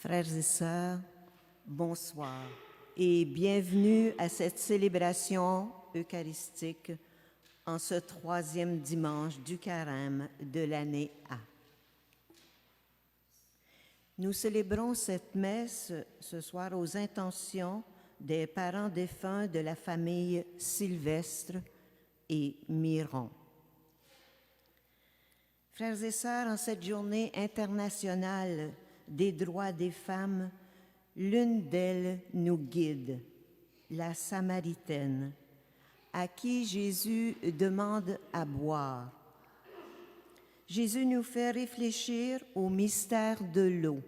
Frères et sœurs, bonsoir et bienvenue à cette célébration eucharistique en ce 3e dimanche du carême de l'année A. Nous célébrons cette messe ce soir aux intentions des parents défunts de la famille Sylvestre et Miron. Frères et sœurs, en cette journée internationale des droits des femmes, l'une d'elles nous guide, la Samaritaine, à qui Jésus demande à boire. Jésus nous fait réfléchir au mystère de l'eau,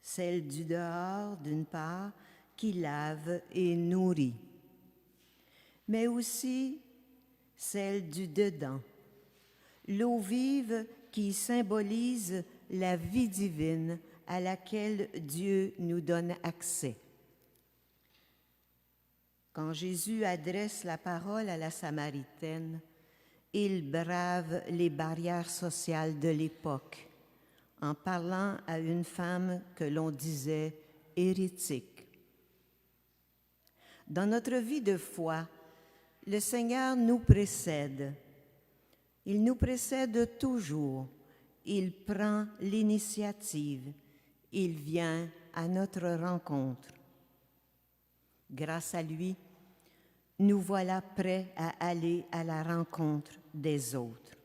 celle du dehors d'une part, qui lave et nourrit, mais aussi celle du dedans, l'eau vive qui symbolise la vie divine à laquelle Dieu nous donne accès. Quand Jésus adresse la parole à la Samaritaine, il brave les barrières sociales de l'époque en parlant à une femme que l'on disait hérétique. Dans notre vie de foi, le Seigneur nous précède. Il nous précède toujours. Il prend l'initiative. Il vient à notre rencontre. Grâce à lui, nous voilà prêts à aller à la rencontre des autres.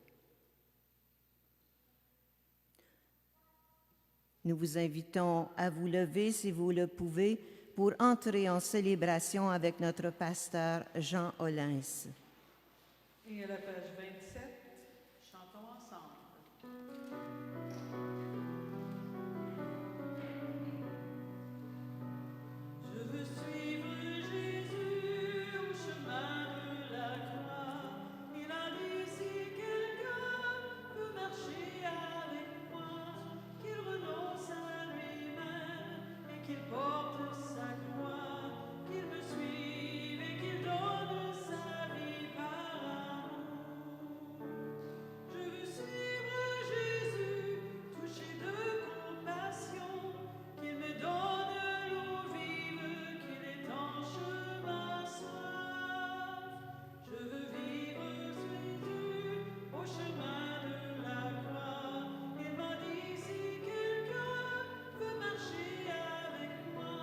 Nous vous invitons à vous lever, si vous le pouvez, pour entrer en célébration avec notre pasteur Jean Olens. Et à la page 27, chantons ensemble. Je veux suivre Jésus au chemin de la croix. Il a dit si quelqu'un veut marcher avec moi, qu'il renonce à lui-même et qu'il porte sa croix, qu'il me suive et qu'il donne sa vie par amour. Je veux suivre Jésus, touché de compassion, qu'il me donne l'eau vive, qu'il étanche ma soif. Je veux vivre Jésus au chemin de la croix. Il m'a dit si quelqu'un veut marcher avec moi,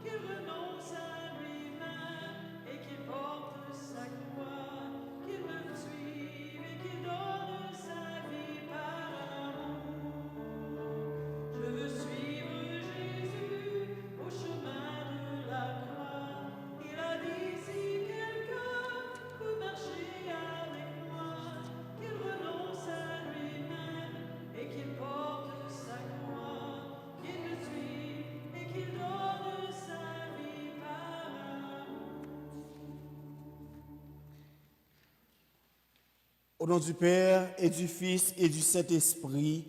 qu'il renonce à lui-même et qu'il porte sa croix, qu'il me suive et qu'il donne sa vie par amour. Je veux suivre Jésus au chemin de la croix. Il a dit si quelqu'un veut marcher avec moi, qu'il renonce à lui-même et qu'il porte sa croix, qu'il me suive et qu'il donne sa vie par amour. Au nom du Père et du Fils et du Saint-Esprit,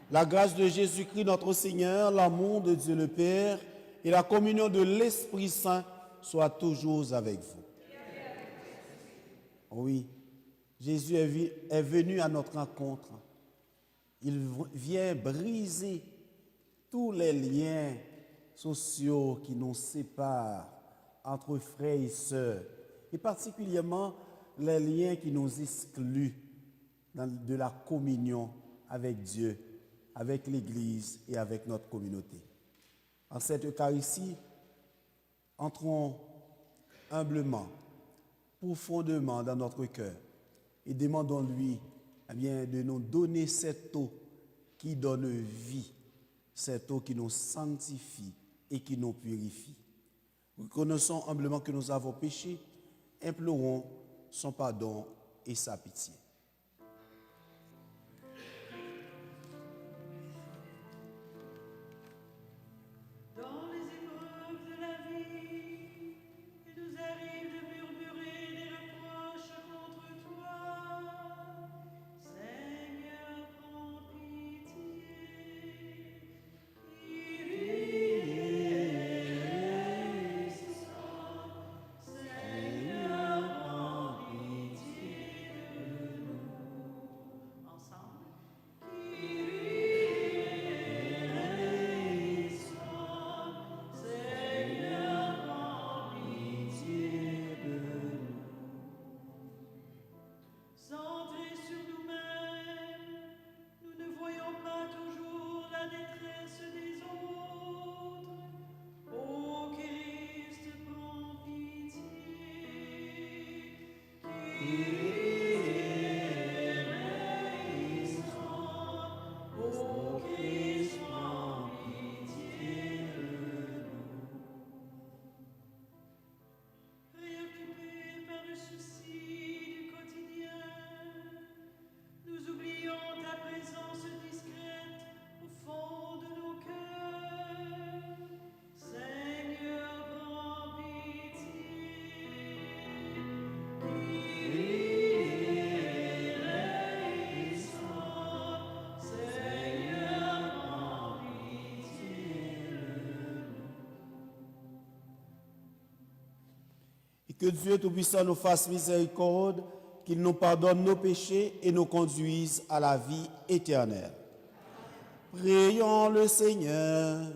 la grâce de Jésus-Christ notre Seigneur, l'amour de Dieu le Père et la communion de l'Esprit Saint soient toujours avec vous. Oui, Jésus est venu à notre rencontre. Il vient briser tous les liens sociaux qui nous séparent entre frères et sœurs, et particulièrement les liens qui nous excluent de la communion avec Dieu, avec l'Église et avec notre communauté. En cette Eucharistie, entrons humblement, profondément dans notre cœur et demandons-lui de nous donner cette eau qui donne vie, cette eau qui nous sanctifie et qui nous purifie. Reconnaissons humblement que nous avons péché, implorons son pardon et sa pitié. Dans les épreuves de la vie, il nous arrive de murmurer des reproches contre toi. Seigneur, prends pitié. Seigneur, prends pitié de Préoccupés par le souci du quotidien, nous oublions ta présence discrète au fond de nos cœurs. Seigneur, prends pitié. Seigneur, prends pitié. Et que Dieu Tout-Puissant nous fasse miséricorde, qu'il nous pardonne nos péchés et nous conduise à la vie éternelle. Prions le Seigneur.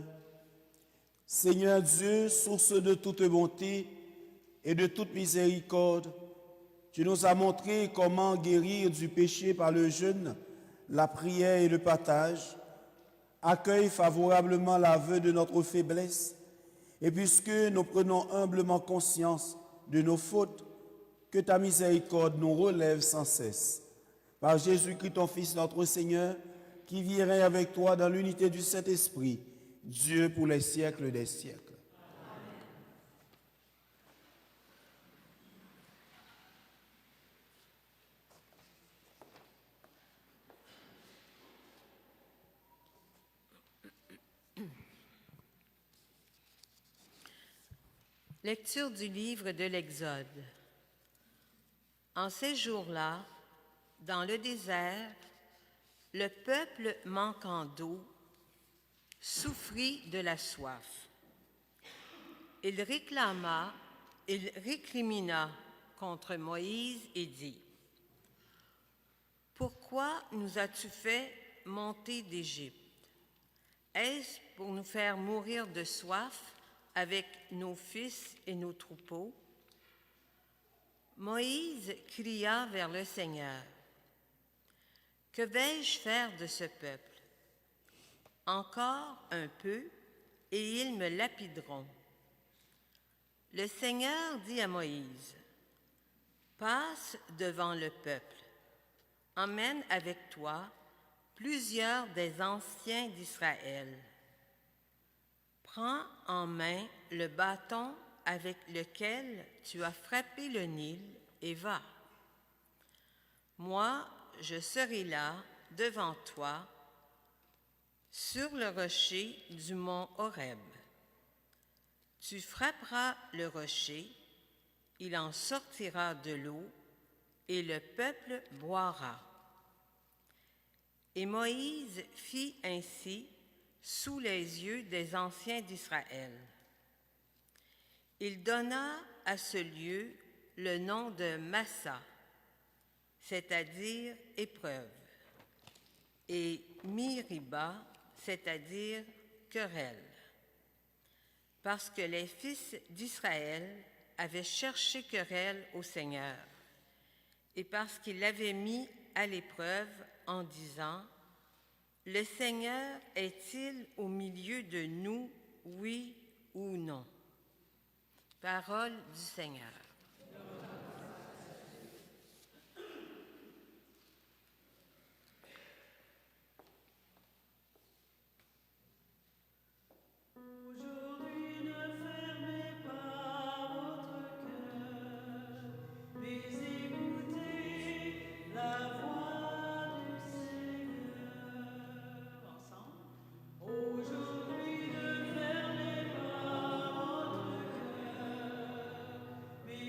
Seigneur Dieu, source de toute bonté et de toute miséricorde, tu nous as montré comment guérir du péché par le jeûne, la prière et le partage. Accueille favorablement l'aveu de notre faiblesse, et puisque nous prenons humblement conscience de nos fautes, que ta miséricorde nous relève sans cesse. Par Jésus-Christ, ton Fils, notre Seigneur, qui vivrait avec toi dans l'unité du Saint-Esprit, Dieu pour les siècles des siècles. Lecture du livre de l'Exode. En ces jours-là, dans le désert, le peuple manquant d'eau souffrit de la soif. Il récrimina contre Moïse et dit : « Pourquoi nous as-tu fait monter d'Égypte? Est-ce pour nous faire mourir de soif avec nos fils et nos troupeaux? » Moïse cria vers le Seigneur : « Que vais-je faire de ce peuple? Encore un peu, et ils me lapideront. » Le Seigneur dit à Moïse : « Passe devant le peuple, emmène avec toi plusieurs des anciens d'Israël. Prends en main le bâton avec lequel tu as frappé le Nil et va. Moi, je serai là devant toi sur le rocher du mont Horeb. Tu frapperas le rocher, il en sortira de l'eau et le peuple boira. » Et Moïse fit ainsi sous les yeux des anciens d'Israël. Il donna à ce lieu le nom de Massa, c'est-à-dire épreuve, et Miriba, c'est-à-dire querelle, parce que les fils d'Israël avaient cherché querelle au Seigneur, et parce qu'il l'avait mis à l'épreuve en disant : « Le Seigneur est-il au milieu de nous, oui ou non ?» Parole du Seigneur. Aujourd'hui, ne fermez pas votre cœur, mais écoutez la voix du Seigneur. Ensemble. Aujourd'hui, ne fermez pas votre cœur, mais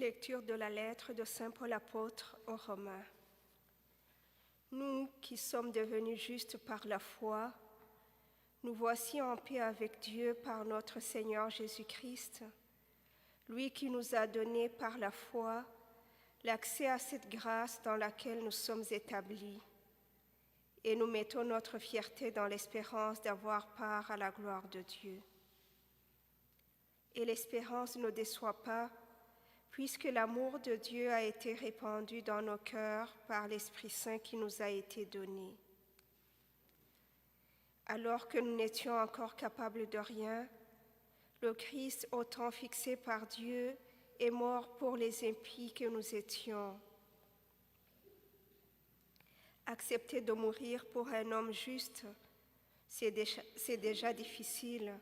lecture de la lettre de Saint Paul apôtre aux Romains. Nous qui sommes devenus justes par la foi, nous voici en paix avec Dieu par notre Seigneur Jésus-Christ, lui qui nous a donné par la foi l'accès à cette grâce dans laquelle nous sommes établis. Et nous mettons notre fierté dans l'espérance d'avoir part à la gloire de Dieu. Et l'espérance ne déçoit pas, puisque l'amour de Dieu a été répandu dans nos cœurs par l'Esprit Saint qui nous a été donné. Alors que nous n'étions encore capables de rien, le Christ, au temps fixé par Dieu, est mort pour les impies que nous étions. Accepter de mourir pour un homme juste, c'est déjà difficile.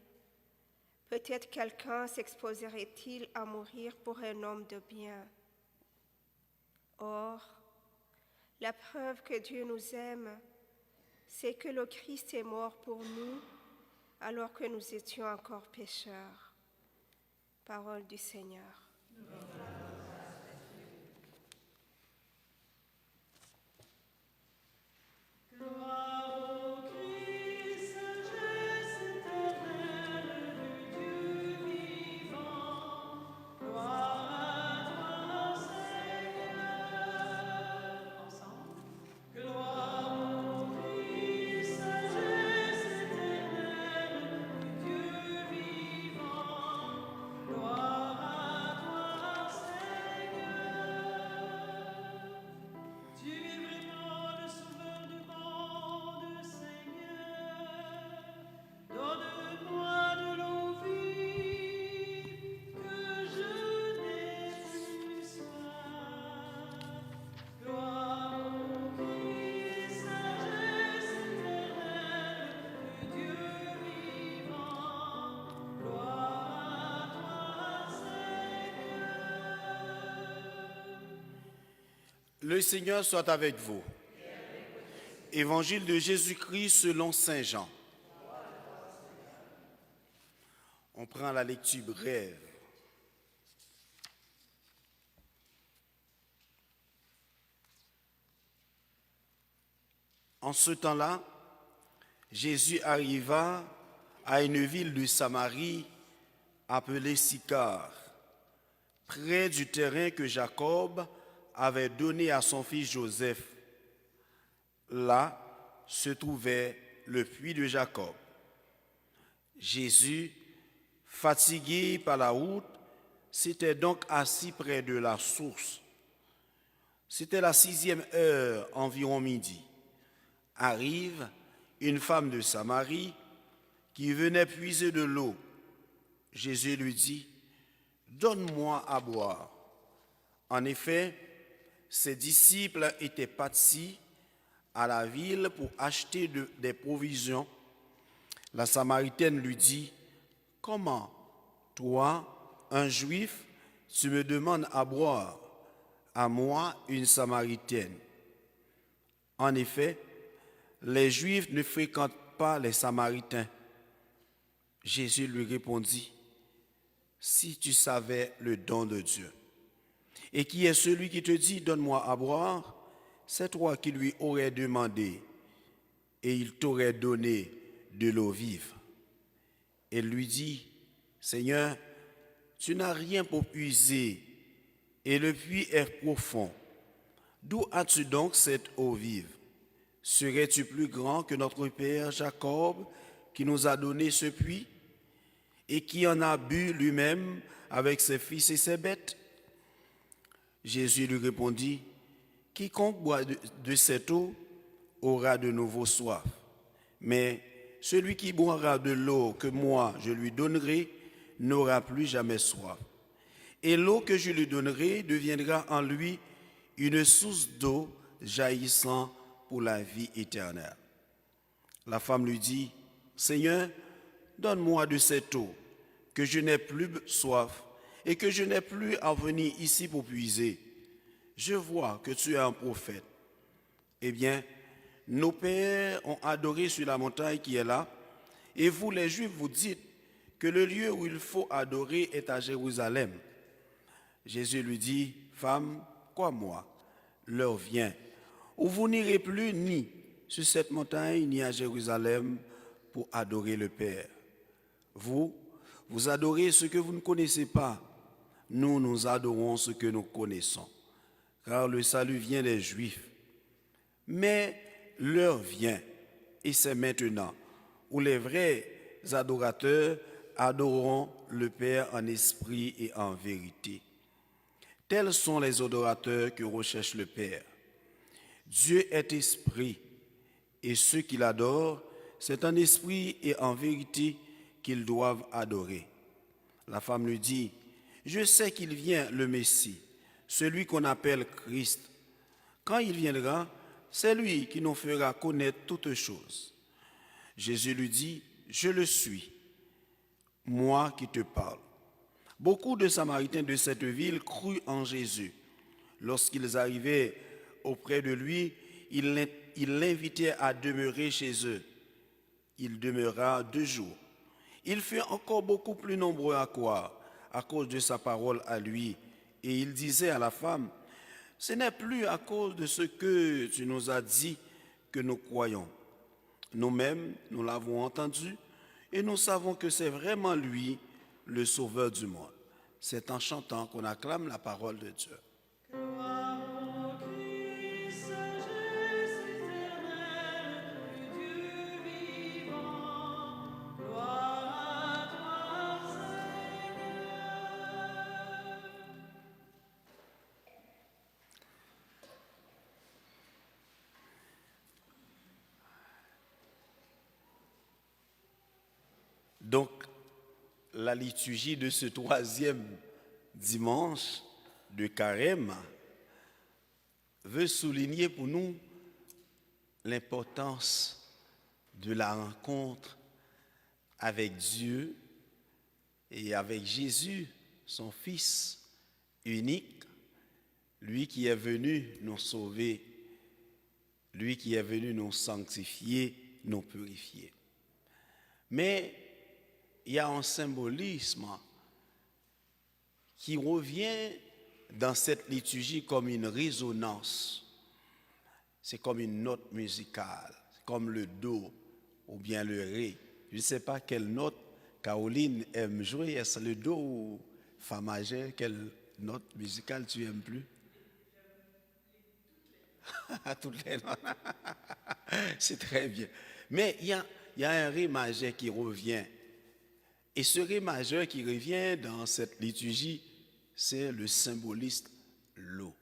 Peut-être quelqu'un s'exposerait-il à mourir pour un homme de bien. Or, la preuve que Dieu nous aime, c'est que le Christ est mort pour nous alors que nous étions encore pécheurs. Parole du Seigneur. Le Seigneur soit avec vous. Évangile de Jésus-Christ selon Saint Jean. On prend la lecture brève. En ce temps-là, Jésus arriva à une ville de Samarie appelée Sychar, près du terrain que Jacob avait donné à son fils Joseph. Là se trouvait le puits de Jacob. Jésus, fatigué par la route, s'était donc assis près de la source. C'était la 6e heure, environ midi. Arrive une femme de Samarie qui venait puiser de l'eau. Jésus lui dit, « Donne-moi à boire. » En effet, ses disciples étaient partis à la ville pour acheter des provisions. La Samaritaine lui dit, « Comment, toi, un Juif, tu me demandes à boire, à moi, une Samaritaine ?» En effet, les Juifs ne fréquentent pas les Samaritains. Jésus lui répondit, « Si tu savais le don de Dieu, et qui est celui qui te dit, donne-moi à boire, c'est toi qui lui aurais demandé, et il t'aurait donné de l'eau vive. » Elle lui dit, Seigneur, tu n'as rien pour puiser, et le puits est profond. D'où as-tu donc cette eau vive? Serais-tu plus grand que notre père Jacob, qui nous a donné ce puits, et qui en a bu lui-même avec ses fils et ses bêtes? Jésus lui répondit, quiconque boit de cette eau aura de nouveau soif. Mais celui qui boira de l'eau que moi je lui donnerai n'aura plus jamais soif. Et l'eau que je lui donnerai deviendra en lui une source d'eau jaillissant pour la vie éternelle. La femme lui dit, Seigneur, donne-moi de cette eau, que je n'ai plus soif et que je n'ai plus à venir ici pour puiser. Je vois que tu es un prophète. Eh bien, nos pères ont adoré sur la montagne qui est là, et vous les Juifs vous dites que le lieu où il faut adorer est à Jérusalem. Jésus lui dit, « Femme, quoi moi? L'heure vient où vous n'irez plus ni sur cette montagne ni à Jérusalem pour adorer le Père. Vous adorez ce que vous ne connaissez pas. Nous adorons ce que nous connaissons, car le salut vient des Juifs. Mais l'heure vient, et c'est maintenant, où les vrais adorateurs adoreront le Père en esprit et en vérité. Tels sont les adorateurs que recherche le Père. Dieu est esprit, et ceux qui l'adorent, c'est en esprit et en vérité qu'ils doivent adorer. La femme lui dit, « Je sais qu'il vient le Messie, celui qu'on appelle Christ. Quand il viendra, c'est lui qui nous fera connaître toutes choses. » Jésus lui dit, « Je le suis, moi qui te parle. » Beaucoup de Samaritains de cette ville crurent en Jésus. Lorsqu'ils arrivaient auprès de lui, ils l'invitaient à demeurer chez eux. Il demeura 2 jours. Il fut encore beaucoup plus nombreux à croire à cause de sa parole à lui. Et il disait à la femme, « Ce n'est plus à cause de ce que tu nous as dit que nous croyons. Nous-mêmes, nous l'avons entendu et nous savons que c'est vraiment lui, le Sauveur du monde. » C'est en chantant qu'on acclame la parole de Dieu. Gloire au Christ, sagesse éternelle du Dieu vivant. Gloire à toi, Seigneur. Donc, la liturgie de ce 3e dimanche de Carême veut souligner pour nous l'importance de la rencontre avec Dieu et avec Jésus, son Fils unique, lui qui est venu nous sauver, lui qui est venu nous sanctifier, nous purifier. Mais il y a un symbolisme qui revient dans cette liturgie comme une résonance. C'est comme une note musicale, comme le do ou bien le ré. Je ne sais pas quelle note Caroline aime jouer. Est-ce le do ou fa majeur? Quelle note musicale tu aimes plus? Toutes les notes. C'est très bien. Mais il y a un ré majeur qui revient. Et ce ré majeur qui revient dans cette liturgie, c'est le symboliste l'eau.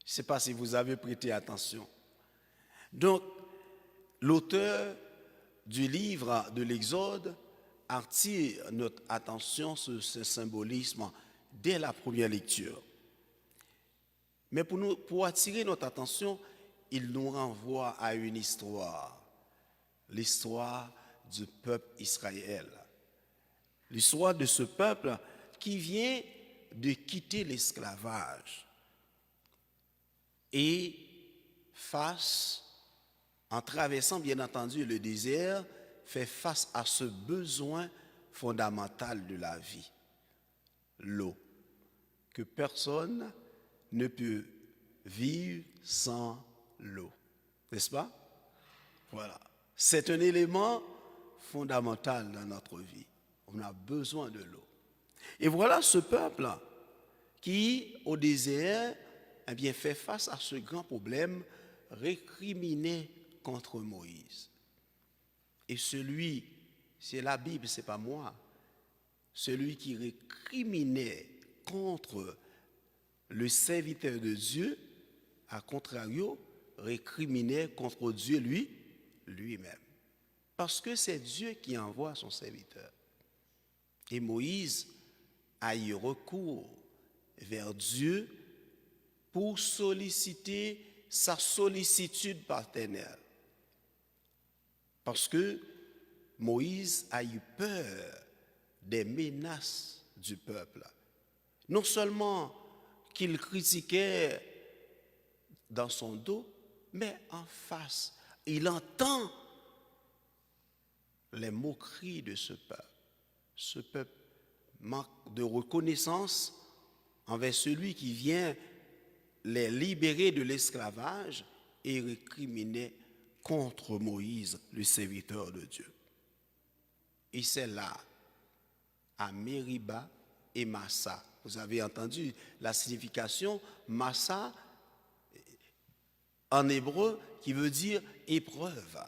Je ne sais pas si vous avez prêté attention. Donc, l'auteur du livre de l'Exode attire notre attention sur ce symbolisme dès la première lecture. Mais pour attirer notre attention, il nous renvoie à une histoire, l'histoire du peuple Israël. L'histoire de ce peuple qui vient de quitter l'esclavage et en traversant bien entendu le désert, fait face à ce besoin fondamental de la vie, l'eau, que personne ne peut vivre sans l'eau, n'est-ce pas? Voilà, c'est un élément fondamental dans notre vie. On a besoin de l'eau. Et voilà ce peuple qui, au désert, eh bien, fait face à ce grand problème, récriminé contre Moïse. Et celui, c'est la Bible, c'est pas moi, celui qui récriminait contre le serviteur de Dieu, à contrario, récriminait contre Dieu lui-même. Parce que c'est Dieu qui envoie son serviteur. Et Moïse a eu recours vers Dieu pour solliciter sa sollicitude paternelle. Parce que Moïse a eu peur des menaces du peuple. Non seulement qu'il critiquait dans son dos, mais en face. Il entend les moqueries de ce peuple. Ce peuple manque de reconnaissance envers celui qui vient les libérer de l'esclavage et récriminaient contre Moïse, le serviteur de Dieu. Et c'est là, à Mériba et Massa. Vous avez entendu la signification Massa en hébreu qui veut dire épreuve.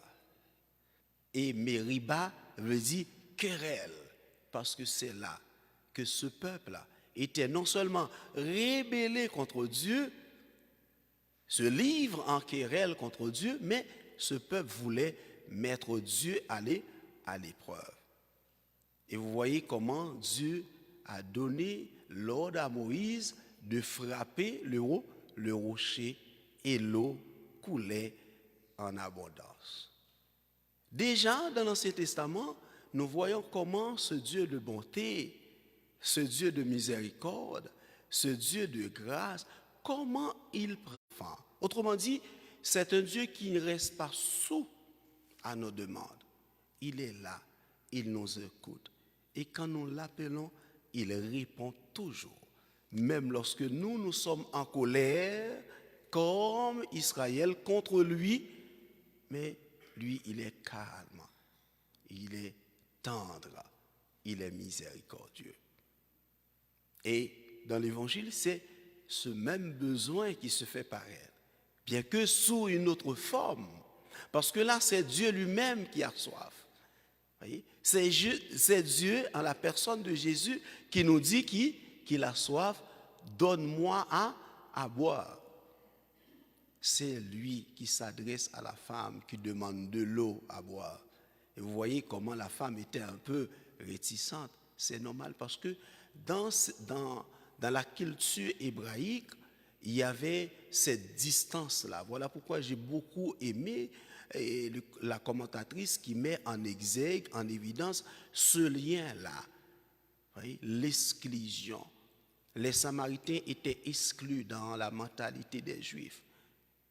Et Mériba veut dire querelle, parce que c'est là que ce peuple-là était non seulement rébellé contre Dieu, se livre en querelle contre Dieu, mais ce peuple voulait mettre Dieu à l'épreuve. Et vous voyez comment Dieu a donné l'ordre à Moïse de frapper le rocher et l'eau coulait en abondance. Déjà dans l'Ancien Testament, nous voyons comment ce Dieu de bonté, ce Dieu de miséricorde, ce Dieu de grâce, comment il prend. Autrement dit, c'est un Dieu qui ne reste pas sourd à nos demandes. Il est là, il nous écoute. Et quand nous l'appelons, il répond toujours. Même lorsque nous sommes en colère, comme Israël contre lui, mais lui, il est calme, il est tendre, il est miséricordieux. Et dans l'Évangile, c'est ce même besoin qui se fait paraître, bien que sous une autre forme, parce que là, c'est Dieu lui-même qui a soif. Voyez? C'est Dieu, en la personne de Jésus, qui nous dit qu'il a soif, donne-moi à boire. C'est lui qui s'adresse à la femme qui demande de l'eau à boire. Et vous voyez comment la femme était un peu réticente. C'est normal parce que dans la culture hébraïque, il y avait cette distance-là. Voilà pourquoi j'ai beaucoup aimé la commentatrice qui met en exergue, en évidence, ce lien-là. L'exclusion. Les Samaritains étaient exclus dans la mentalité des Juifs,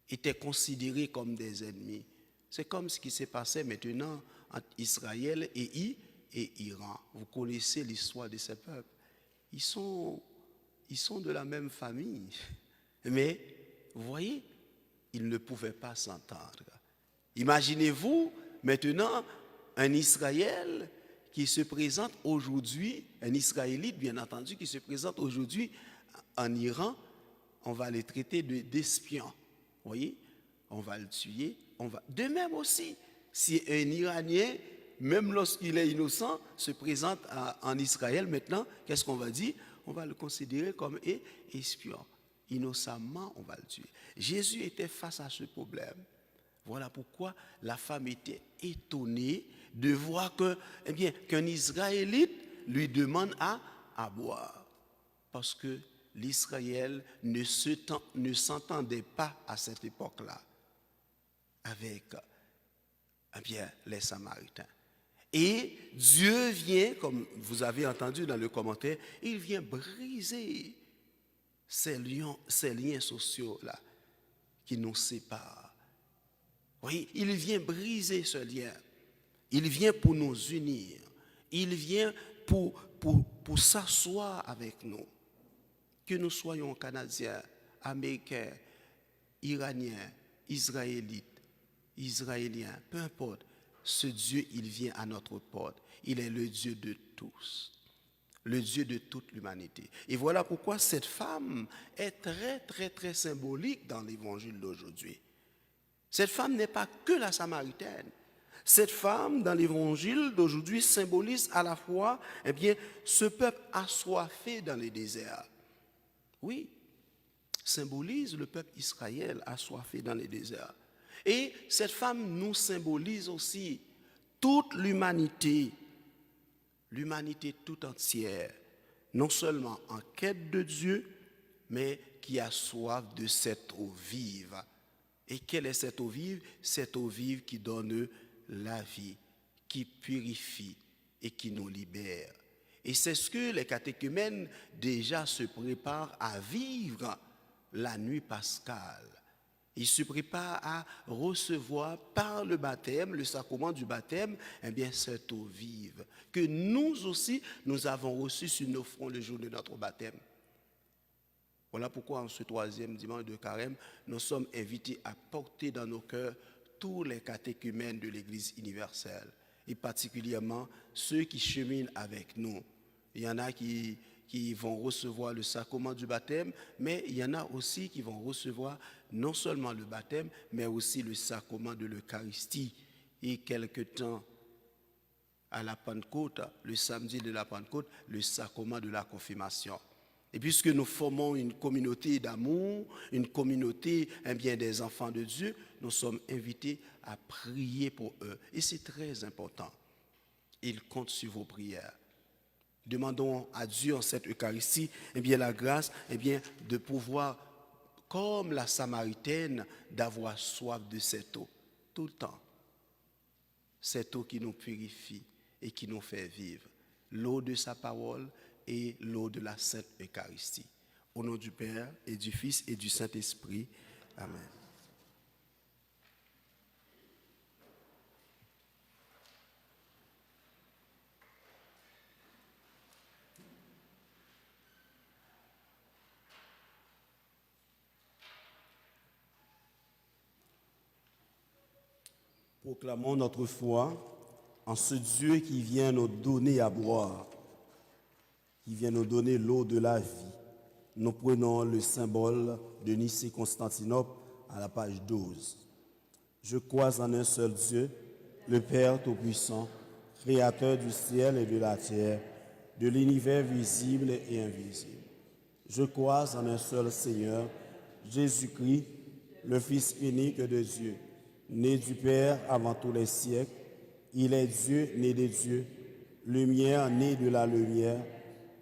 étaient considérés comme des ennemis. C'est comme ce qui s'est passé maintenant entre Israël et Iran. Vous connaissez l'histoire de ces peuples. Ils sont de la même famille. Mais, vous voyez, ils ne pouvaient pas s'entendre. Imaginez-vous maintenant un Israël qui se présente aujourd'hui, un Israélite bien entendu, qui se présente aujourd'hui en Iran, on va les traiter d'espions. Vous voyez, on va le tuer. De même aussi, si un Iranien, même lorsqu'il est innocent, se présente en Israël maintenant, qu'est-ce qu'on va dire? On va le considérer comme espion. Innocemment, on va le tuer. Jésus était face à ce problème. Voilà pourquoi la femme était étonnée de voir qu'un Israélite lui demande à boire. Parce que l'Israël ne s'entendait pas à cette époque-là avec les Samaritains. Et Dieu vient, comme vous avez entendu dans le commentaire, il vient briser ces liens sociaux-là qui nous séparent. Oui, il vient briser ce lien. Il vient pour nous unir. Il vient pour s'asseoir avec nous. Que nous soyons Canadiens, Américains, Iraniens, Israéliens, peu importe. Ce Dieu, il vient à notre porte. Il est le Dieu de tous. Le Dieu de toute l'humanité. Et voilà pourquoi cette femme est très, très, très symbolique dans l'évangile d'aujourd'hui. Cette femme n'est pas que la Samaritaine. Cette femme, dans l'évangile d'aujourd'hui, symbolise à la fois ce peuple assoiffé dans les déserts. Oui, symbolise le peuple Israël assoiffé dans les déserts. Et cette femme nous symbolise aussi toute l'humanité tout entière, non seulement en quête de Dieu, mais qui a soif de cette eau vive. Et quelle est cette eau vive? Cette eau vive qui donne la vie, qui purifie et qui nous libère. Et c'est ce que les catéchumènes déjà se préparent à vivre la nuit pascale. Ils se préparent à recevoir par le baptême, le sacrement du baptême, cette eau vive que nous aussi, nous avons reçue sur nos fronts le jour de notre baptême. Voilà pourquoi en ce troisième dimanche de Carême, nous sommes invités à porter dans nos cœurs tous les catéchumènes de l'Église universelle, et particulièrement ceux qui cheminent avec nous. Il y en a qui vont recevoir le sacrement du baptême, mais il y en a aussi qui vont recevoir non seulement le baptême, mais aussi le sacrement de l'Eucharistie. Et quelque temps à la Pentecôte, le samedi de la Pentecôte, le sacrement de la confirmation. Et puisque nous formons une communauté d'amour, une communauté des enfants de Dieu, nous sommes invités à prier pour eux. Et c'est très important. Ils comptent sur vos prières. Demandons à Dieu en cette Eucharistie la grâce de pouvoir, comme la Samaritaine, d'avoir soif de cette eau tout le temps. Cette eau qui nous purifie et qui nous fait vivre. L'eau de sa parole et l'eau de la Sainte Eucharistie. Au nom du Père et du Fils et du Saint-Esprit. Amen. Proclamons notre foi en ce Dieu qui vient nous donner à boire, qui vient nous donner l'eau de la vie. Nous prenons le symbole de Nicée-Constantinople à la page 12. Je crois en un seul Dieu, le Père Tout-Puissant, Créateur du ciel et de la terre, de l'univers visible et invisible. Je crois en un seul Seigneur, Jésus-Christ, le Fils unique de Dieu, né du Père avant tous les siècles. Il est Dieu, né des dieux, lumière, né de la lumière,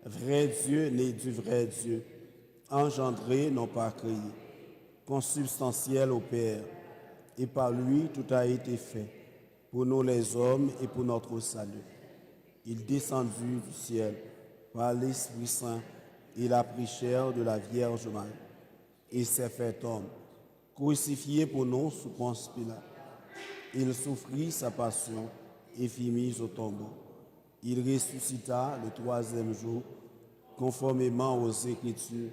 vrai Dieu, né du vrai Dieu, engendré, non pas créé, consubstantiel au Père, et par lui tout a été fait, pour nous les hommes et pour notre salut. Il descendu du ciel par l'Esprit Saint, il a pris chair de la Vierge Marie, et s'est fait homme, crucifié pour nous sous Ponce Pilate. Il souffrit sa passion et fut mis au tombeau. Il ressuscita le troisième jour, conformément aux Écritures,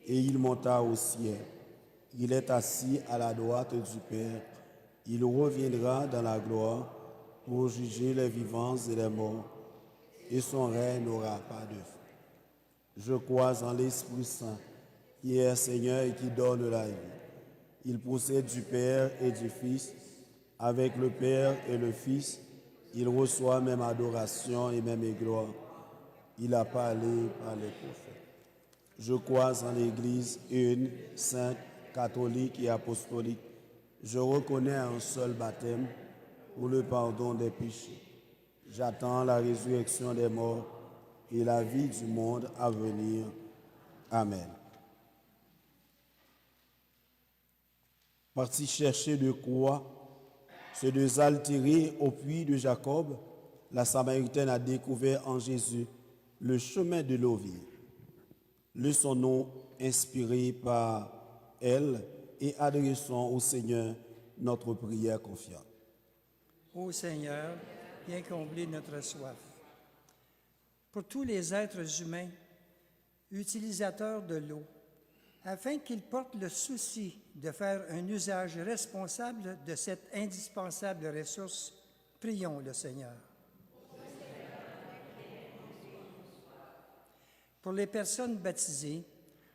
et il monta au ciel. Il est assis à la droite du Père. Il reviendra dans la gloire pour juger les vivants et les morts, et son règne n'aura pas de fin. Je crois en l'Esprit Saint, qui est Seigneur et qui donne la vie. Il procède du Père et du Fils. Avec le Père et le Fils, il reçoit même adoration et même gloire. Il a parlé par les prophètes. Je crois en l'Église une, sainte, catholique et apostolique. Je reconnais un seul baptême pour le pardon des péchés. J'attends la résurrection des morts et la vie du monde à venir. Amen. Parti chercher de quoi se désaltérer au puits de Jacob, la Samaritaine a découvert en Jésus le chemin de l'eau vive. Laissons-nous inspirés par elle et adressons au Seigneur notre prière confiante. Ô Seigneur, viens combler notre soif. Pour tous les êtres humains, utilisateurs de l'eau, afin qu'ils portent le souci de faire un usage responsable de cette indispensable ressource, prions le Seigneur. Pour les personnes baptisées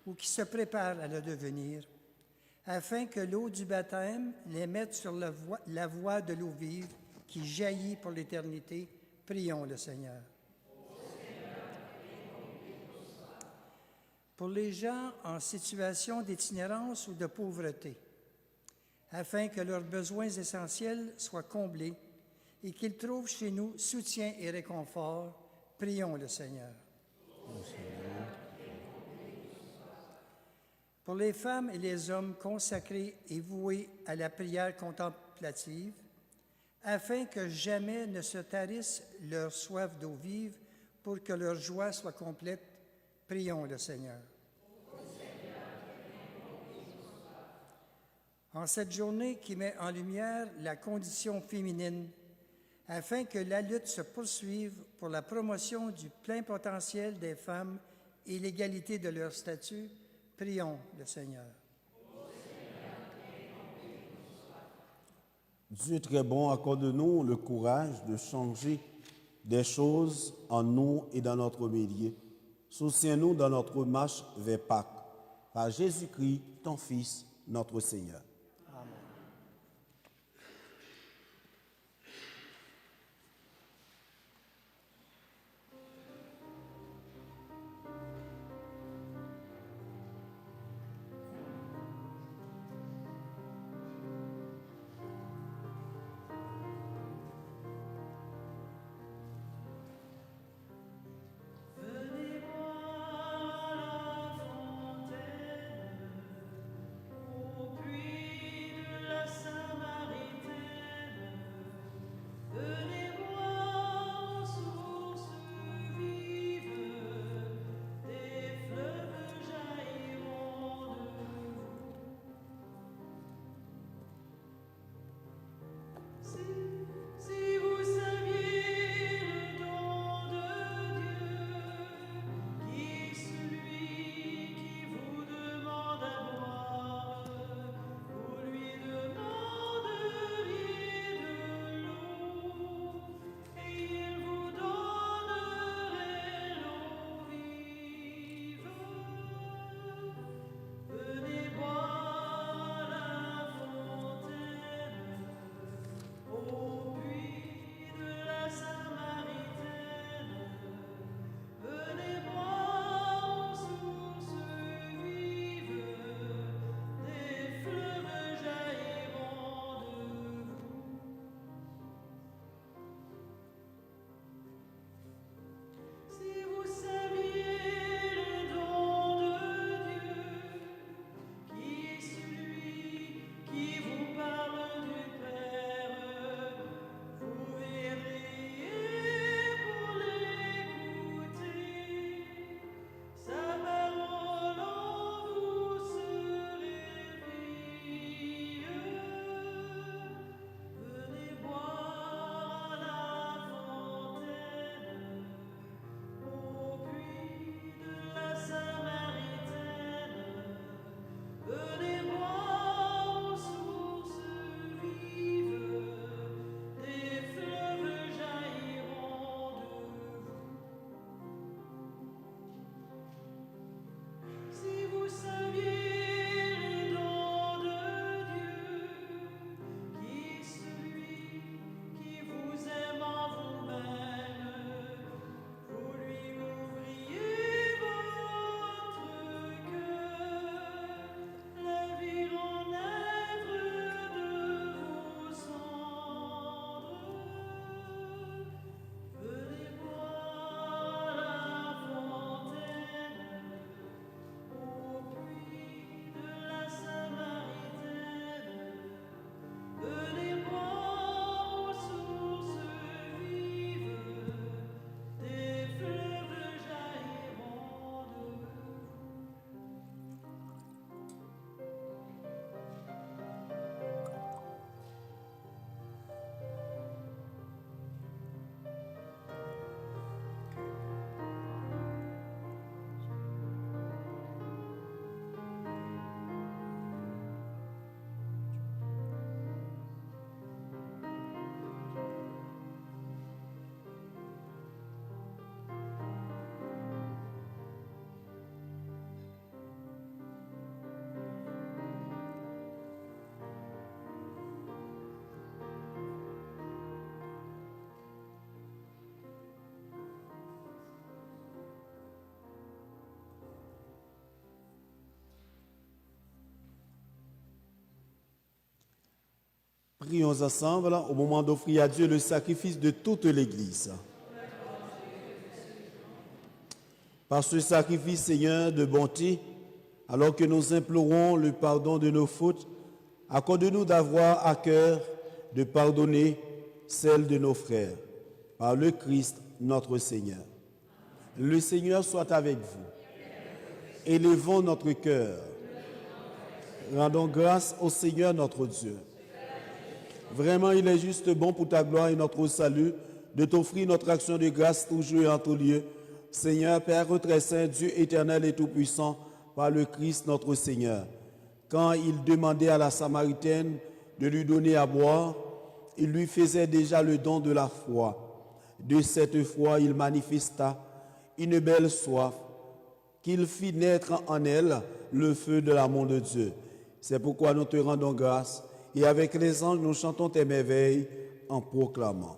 ou qui se préparent à le devenir, afin que l'eau du baptême les mette sur la voie de l'eau vive qui jaillit pour l'éternité, prions le Seigneur. Pour les gens en situation d'itinérance ou de pauvreté, afin que leurs besoins essentiels soient comblés et qu'ils trouvent chez nous soutien et réconfort, prions le Seigneur. Pour les femmes et les hommes consacrés et voués à la prière contemplative, afin que jamais ne se tarisse leur soif d'eau vive pour que leur joie soit complète, prions le Seigneur. En cette journée qui met en lumière la condition féminine, afin que la lutte se poursuive pour la promotion du plein potentiel des femmes et l'égalité de leur statut, Prions le Seigneur. Dieu très bon, accorde-nous le courage de changer des choses en nous et dans notre milieu. Soutiens-nous dans notre marche vers Pâques. Par Jésus-Christ, ton Fils, notre Seigneur. Si vous saviez le don de Dieu, qui est celui qui vous demande à boire, vous lui demanderiez de l'eau, et il vous donnerait l'eau vive. Venez boire à la fontaine, au puits de la Samaritaine. Venez boire aux sources vives, des fleuves jailliront de vous. Si vous saviez le don de Dieu, qui est celui qui vous parle du Père, vous verriez pour l'écouter, sa parole en vous se réveille. Venez boire à la fontaine, au puits de la Samaritaine. Venez boire aux sources vives, des fleuves jailliront de vous. Si vous saviez le don de Dieu, qui est celui qui vous aime en vous-même, vous lui ouvriez votre cœur, la vie renaître de vos cendres. Venez boire à la fontaine, au puits de la Samaritaine. Venez boire aux sources vives, des fleuves jailliront de vous. Prions ensemble au moment d'offrir à Dieu le sacrifice de toute l'Église. Par ce sacrifice, Seigneur, de bonté, alors que nous implorons le pardon de nos fautes, accorde-nous d'avoir à cœur de pardonner celles de nos frères. Par le Christ, notre Seigneur. Le Seigneur soit avec vous. Élevons notre cœur. Rendons grâce au Seigneur notre Dieu. Vraiment, il est juste bon pour ta gloire et notre salut de t'offrir notre action de grâce toujours et en tout lieu. Seigneur, Père très saint, Dieu éternel et tout-puissant, par le Christ notre Seigneur. Quand il demandait à la Samaritaine de lui donner à boire, il lui faisait déjà le don de la foi. De cette foi, il manifesta une belle soif, qu'il fit naître en elle le feu de l'amour de Dieu. C'est pourquoi nous te rendons grâce, et avec les anges nous chantons tes merveilles en proclamant.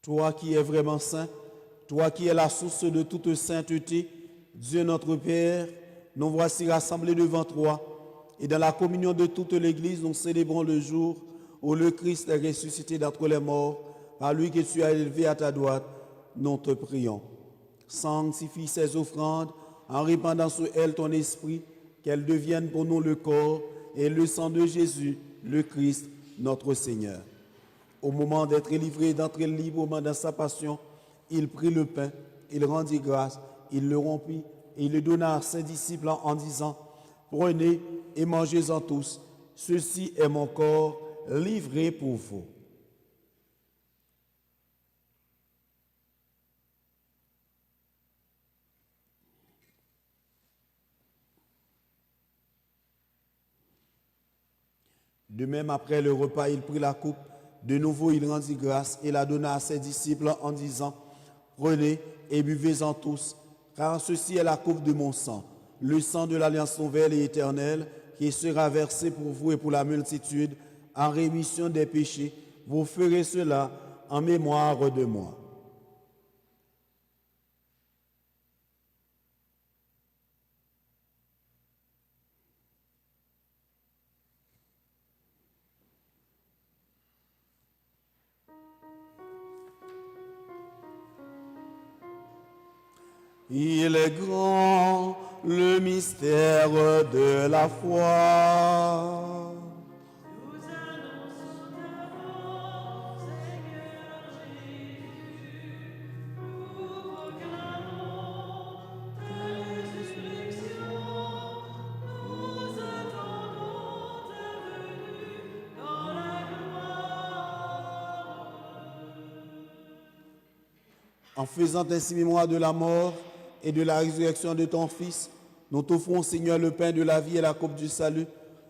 Toi qui es vraiment saint, toi qui es la source de toute sainteté, Dieu notre Père, nous voici rassemblés devant toi. Et dans la communion de toute l'Église, nous célébrons le jour où le Christ est ressuscité d'entre les morts, par lui que tu as élevé à ta droite. Nous te prions. Sanctifie ces offrandes en répandant sur elles ton esprit, qu'elles deviennent pour nous le corps et le sang de Jésus, le Christ, notre Seigneur. Au moment d'être livré et d'entrer librement dans sa passion, il prit le pain, il rendit grâce, il le rompit et il le donna à ses disciples en disant, « Prenez et mangez-en tous, ceci est mon corps livré pour vous. » De même, après le repas, il prit la coupe. De nouveau, il rendit grâce et la donna à ses disciples en disant, « Prenez et buvez-en tous, car ceci est la coupe de mon sang, le sang de l'alliance nouvelle et éternelle, qui sera versé pour vous et pour la multitude, en rémission des péchés. Vous ferez cela en mémoire de moi. » Il est grand le mystère de la foi. Nous annonçons ta mort, Seigneur Jésus. Nous proclamons ta résurrection. Nous attendons ta venue dans la gloire. En faisant ainsi mémoire de la mort et de la résurrection de ton Fils, nous t'offrons, Seigneur, le pain de la vie et la coupe du salut,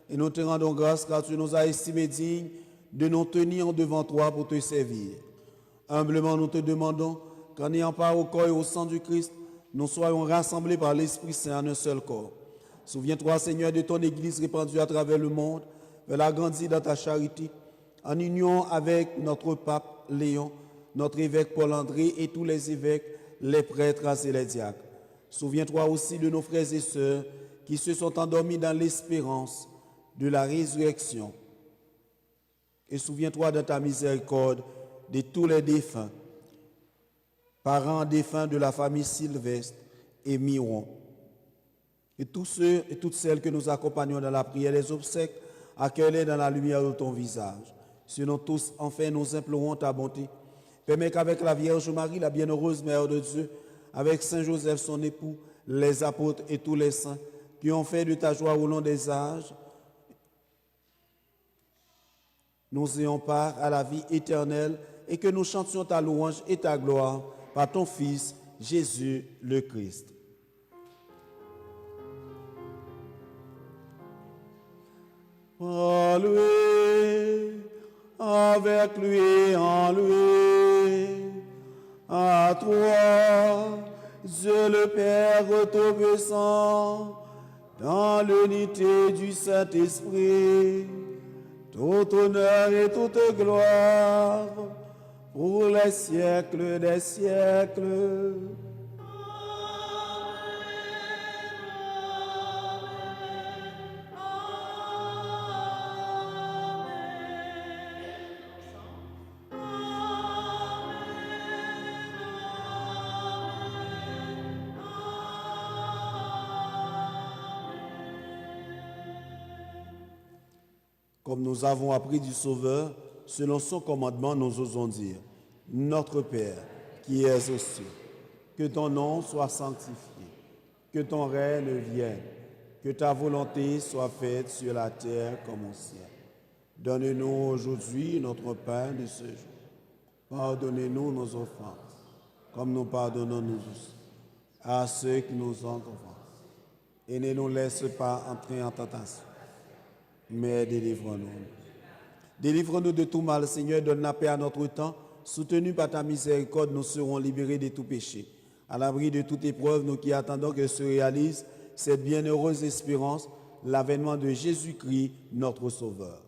et nous te rendons grâce car tu nous as estimés dignes de nous tenir devant toi pour te servir. Humblement, nous te demandons qu'en ayant part au corps et au sang du Christ, nous soyons rassemblés par l'Esprit Saint en un seul corps. Souviens-toi, Seigneur, de ton Église répandue à travers le monde, fais-la grandir dans ta charité, en union avec notre pape Léon, notre évêque Paul-André et tous les évêques, les prêtres et les diacres. Souviens-toi aussi de nos frères et sœurs qui se sont endormis dans l'espérance de la résurrection. Et souviens-toi de ta miséricorde de tous les défunts, parents défunts de la famille Sylvestre et Miron. Et tous ceux et toutes celles que nous accompagnons dans la prière des obsèques, accueille-les dans la lumière de ton visage. Sinon tous, enfin, nous implorons ta bonté. Permets qu'avec la Vierge Marie, la bienheureuse Mère de Dieu, avec Saint Joseph, son époux, les apôtres et tous les saints qui ont fait de ta joie au long des âges, nous ayons part à la vie éternelle et que nous chantions ta louange et ta gloire par ton Fils, Jésus le Christ. Par lui, avec lui et en lui. À toi, Dieu le Père Tout-Puissant, dans l'unité du Saint-Esprit, tout honneur et toute gloire pour les siècles des siècles. Comme nous avons appris du Sauveur, selon son commandement, nous osons dire, Notre Père, qui es aux cieux, que ton nom soit sanctifié, que ton règne vienne, que ta volonté soit faite sur la terre comme au ciel. Donne-nous aujourd'hui notre pain de ce jour. Pardonnez-nous nos offenses, comme nous pardonnons nous aussi à ceux qui nous ont offensés. Et ne nous laisse pas entrer en tentation, mais délivre-nous. Délivre-nous de tout mal, Seigneur, donne la paix à notre temps. Soutenus par ta miséricorde, nous serons libérés de tout péché. À l'abri de toute épreuve, nous qui attendons que se réalise cette bienheureuse espérance, l'avènement de Jésus-Christ, notre Sauveur.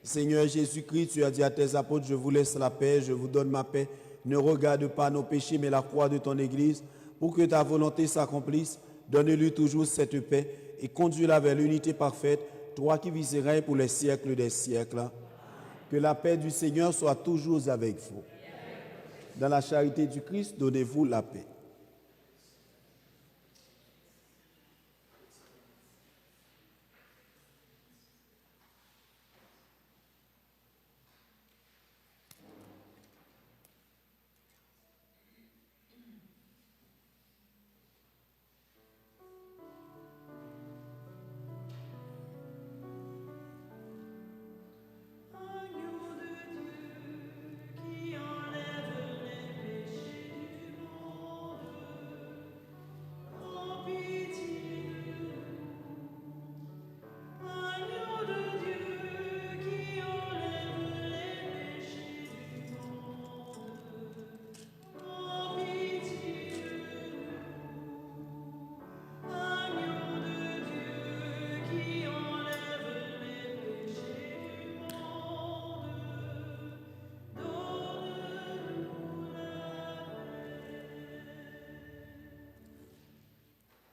Seigneur Jésus-Christ, tu as dit à tes apôtres, je vous laisse la paix, je vous donne ma paix. Ne regarde pas nos péchés, mais la croix de ton Église. Pour que ta volonté s'accomplisse, donne-lui toujours cette paix et conduis-la vers l'unité parfaite, toi qui vis et règnes pour les siècles des siècles. Que la paix du Seigneur soit toujours avec vous. Dans la charité du Christ, donnez-vous la paix.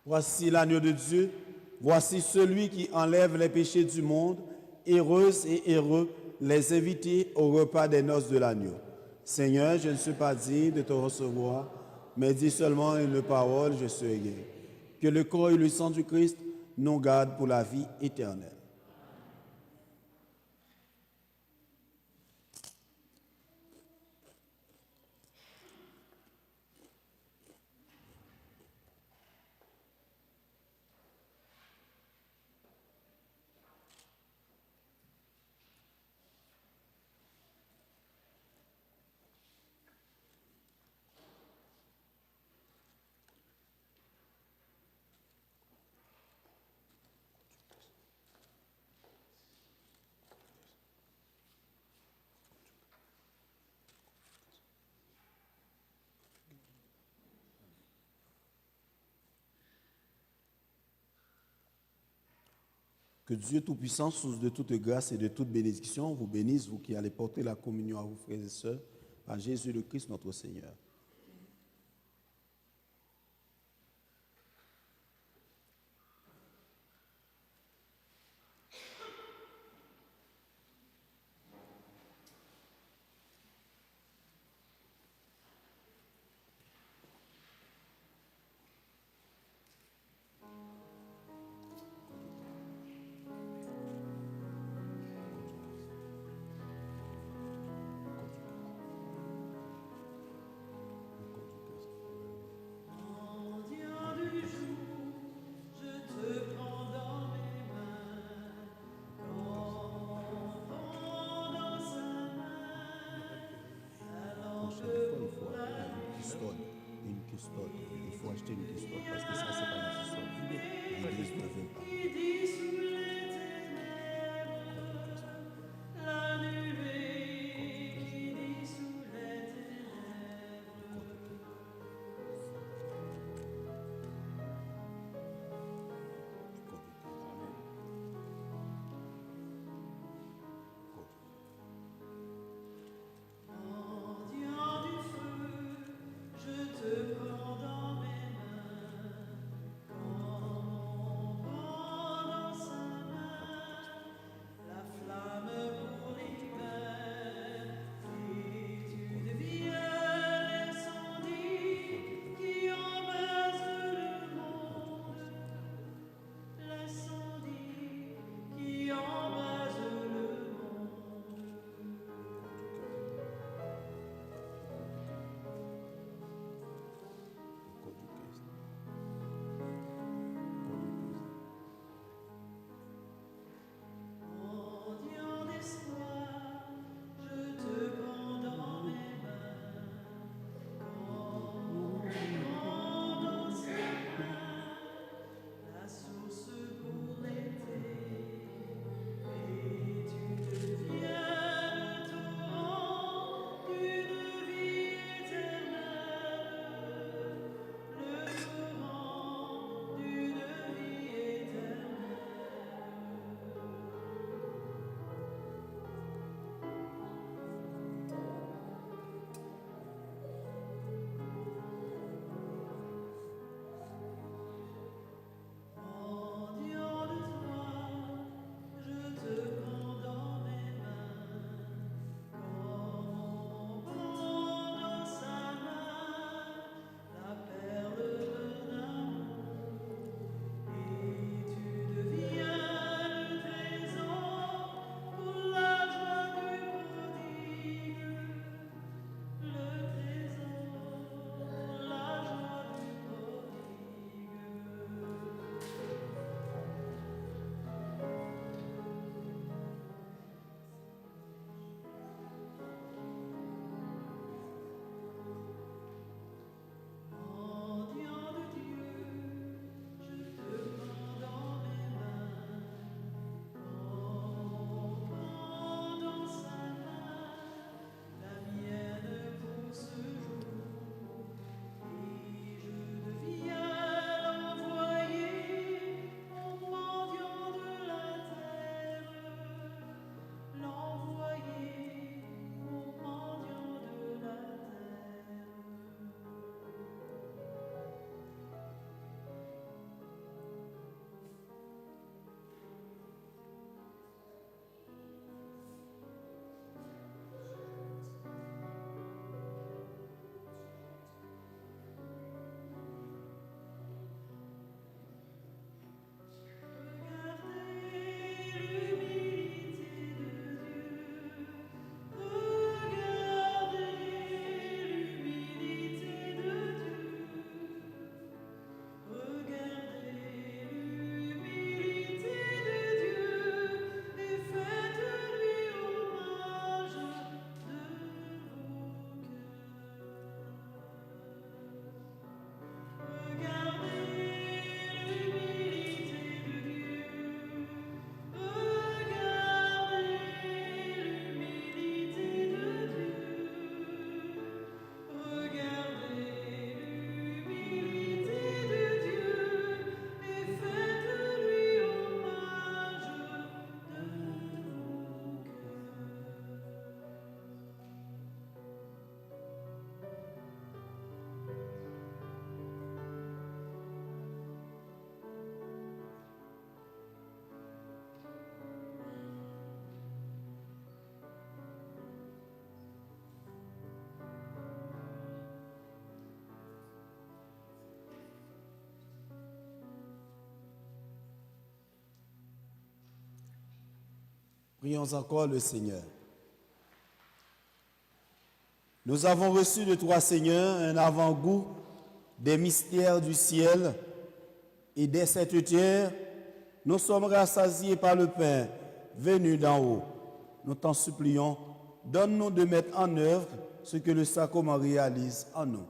Voici l'agneau de Dieu, voici celui qui enlève les péchés du monde. Heureuses et heureux les invités au repas des noces de l'agneau. Seigneur, je ne suis pas digne de te recevoir, mais dis seulement une parole, je serai guéri. Que le corps et le sang du Christ nous gardent pour la vie éternelle. Que Dieu Tout-Puissant, source de toute grâce et de toute bénédiction, vous bénisse, vous qui allez porter la communion à vos frères et sœurs, par Jésus le Christ notre Seigneur. Une custode. Il faut acheter une custode parce que ça, c'est pas une custode. L'église ne veut pas. Prions encore le Seigneur. Nous avons reçu de toi, Seigneur, un avant-goût des mystères du ciel et dès cette heure, nous sommes rassasiés par le pain venu d'en haut. Nous t'en supplions, donne-nous de mettre en œuvre ce que le sacrement réalise en nous.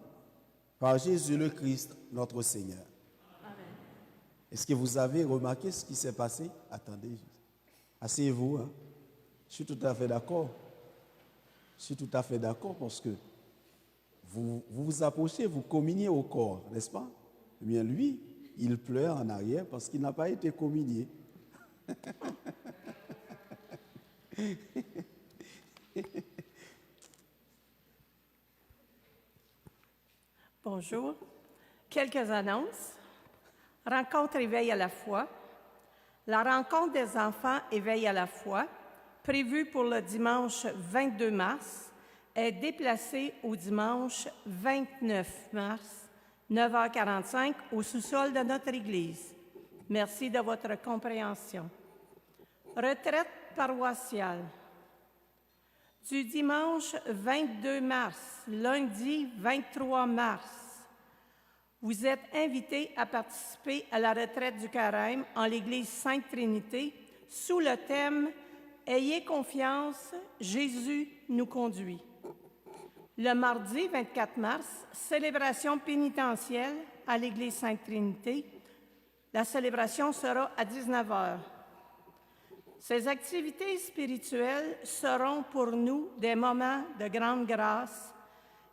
Par Jésus le Christ, notre Seigneur. Amen. Est-ce que vous avez remarqué ce qui s'est passé? Attendez, asseyez-vous. Hein? Je suis tout à fait d'accord. Je suis tout à fait d'accord parce que vous vous approchez, vous communiez au corps, n'est-ce pas? Eh bien, lui, il pleure en arrière parce qu'il n'a pas été communié. Bonjour. Quelques annonces. Rencontre éveil à la foi. La rencontre des enfants éveil à la foi, prévue pour le dimanche 22 mars, est déplacée au dimanche 29 mars, 9h45, au sous-sol de notre Église. Merci de votre compréhension. Retraite paroissiale. Du dimanche 22 mars, lundi 23 mars, vous êtes invités à participer à la retraite du Carême en l'Église Sainte-Trinité sous le thème « Ayez confiance, Jésus nous conduit ». Le mardi 24 mars, célébration pénitentielle à l'Église Sainte-Trinité. La célébration sera à 19h. Ces activités spirituelles seront pour nous des moments de grande grâce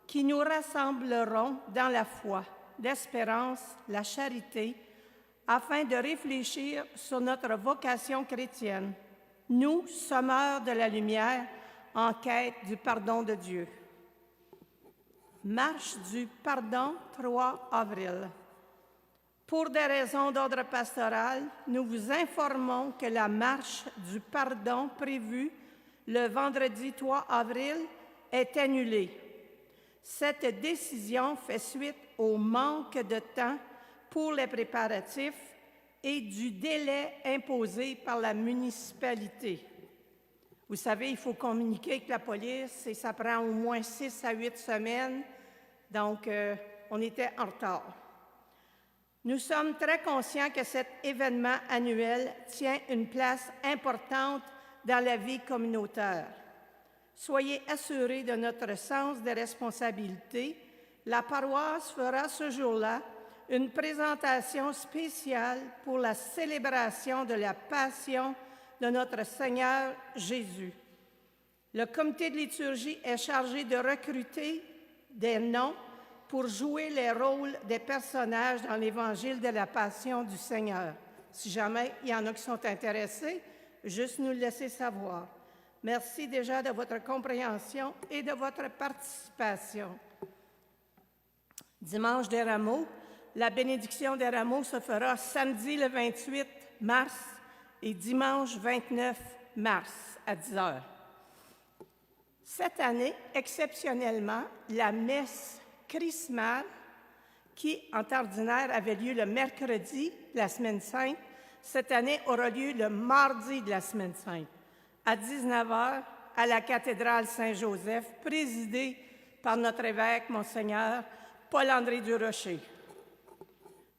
qui nous rassembleront dans la foi, l'espérance, la charité, afin de réfléchir sur notre vocation chrétienne. Nous, sommeurs de la lumière, en quête du pardon de Dieu. Marche du pardon, 3 avril. Pour des raisons d'ordre pastoral, nous vous informons que la marche du pardon prévue le vendredi 3 avril est annulée. Cette décision fait suite au manque de temps pour les préparatifs et du délai imposé par la municipalité. Vous savez, il faut communiquer avec la police et ça prend au moins 6 à 8 semaines, donc on était en retard. Nous sommes très conscients que cet événement annuel tient une place importante dans la vie communautaire. Soyez assurés de notre sens des responsabilités. La paroisse fera ce jour-là une présentation spéciale pour la célébration de la Passion de notre Seigneur Jésus. Le comité de liturgie est chargé de recruter des noms pour jouer les rôles des personnages dans l'Évangile de la Passion du Seigneur. Si jamais il y en a qui sont intéressés, juste nous le laisser savoir. Merci déjà de votre compréhension et de votre participation. Dimanche des Rameaux, la bénédiction des Rameaux se fera samedi le 28 mars et dimanche 29 mars à 10h. Cette année, exceptionnellement, la messe chrismale, qui en temps ordinaire avait lieu le mercredi de la Semaine Sainte, cette année aura lieu le mardi de la Semaine Sainte, à 19h, à la cathédrale Saint-Joseph, présidée par notre évêque, Monseigneur Paul-André Durocher.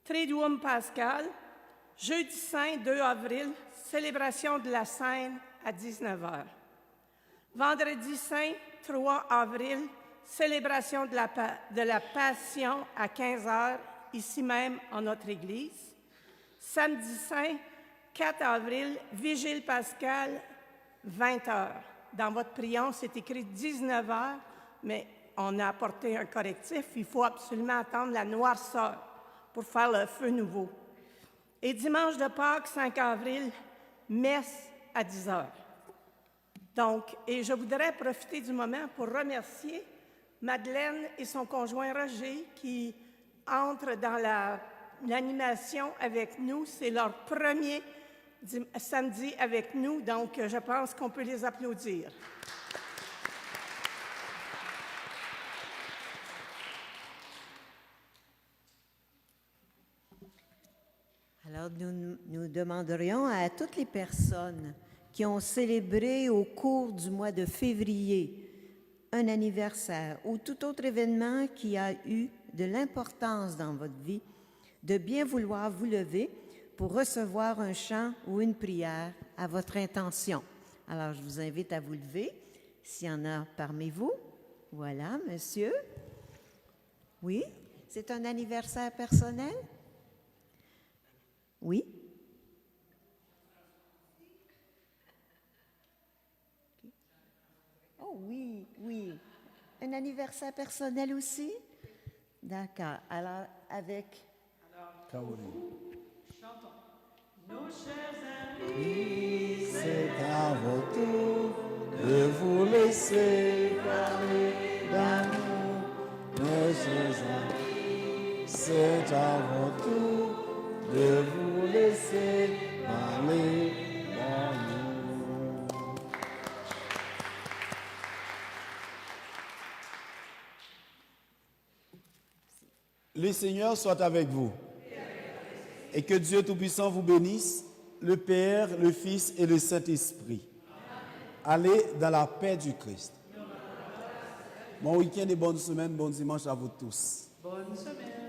Triduum pascal, jeudi saint 2 avril, célébration de la Seine à 19h. Vendredi saint 3 avril, célébration de la Passion à 15h, ici même en notre Église. Samedi saint 4 avril, vigile pascale, 20h. Dans votre prion, c'est écrit 19h, mais on a apporté un correctif. Il faut absolument attendre la noirceur pour faire le feu nouveau. Et dimanche de Pâques, 5 avril, messe à 10h. Donc, et je voudrais profiter du moment pour remercier Madeleine et son conjoint Roger qui entrent dans l'animation avec nous. C'est leur premier samedi avec nous, donc je pense qu'on peut les applaudir. Alors, nous demanderions à toutes les personnes qui ont célébré au cours du mois de février un anniversaire ou tout autre événement qui a eu de l'importance dans votre vie, de bien vouloir vous lever pour recevoir un chant ou une prière à votre intention. Alors, je vous invite à vous lever, s'il y en a parmi vous. Voilà, monsieur. Oui? C'est un anniversaire personnel? Oui? Oh oui, oui. Un anniversaire personnel aussi? D'accord. Alors, avec... Nos chers amis, C'est à votre tour de vous laisser parler d'amour, mes chers amis. C'est à votre tour de vous laisser parler d'amour. Le Seigneur soit avec vous. Et que Dieu Tout-Puissant vous bénisse, le Père, le Fils et le Saint-Esprit. Allez dans la paix du Christ. Bon week-end et bonne semaine, bon dimanche à vous tous. bonne semaine.